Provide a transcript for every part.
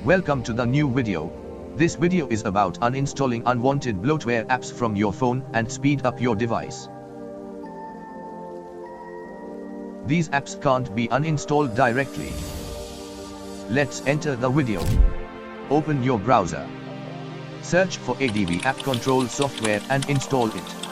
Welcome to the new video. This video is about uninstalling unwanted bloatware apps from your phone and speed up your device. These apps can't be uninstalled directly. Let's enter the video. Open your browser. Search for ADB App Control software and install it.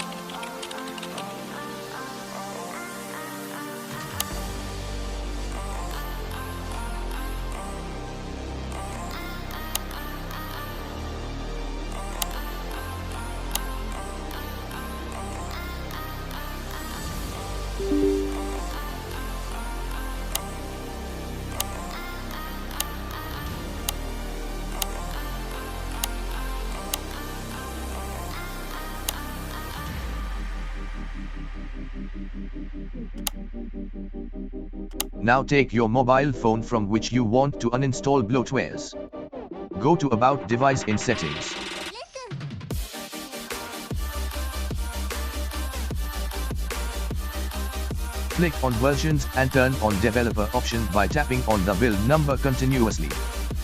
Now take your mobile phone from which you want to uninstall bloatwares. Go to About Device in Settings. Click on Versions and turn on Developer option by tapping on the build number continuously.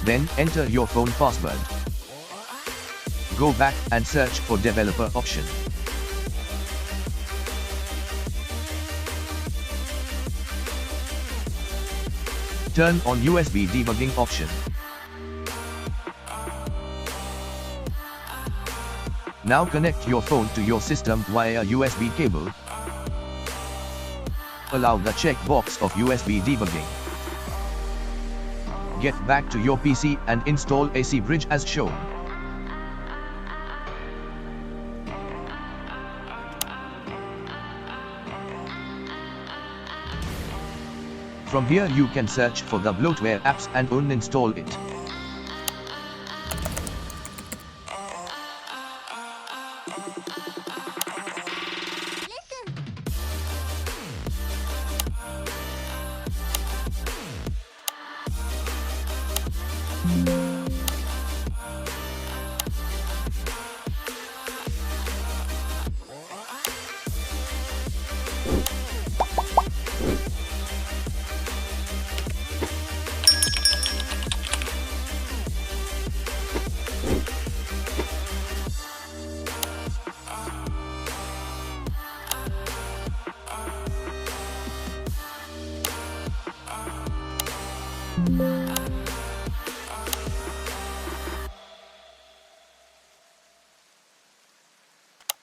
Then enter your phone password. Go back and search for Developer option. Turn on USB debugging option. Now connect your phone to your system via USB cable. Allow the checkbox of USB debugging. Get back to your PC and install AC Bridge as shown. From here you can search for the bloatware apps and uninstall it.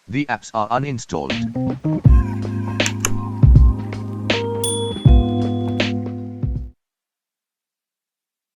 The apps are uninstalled.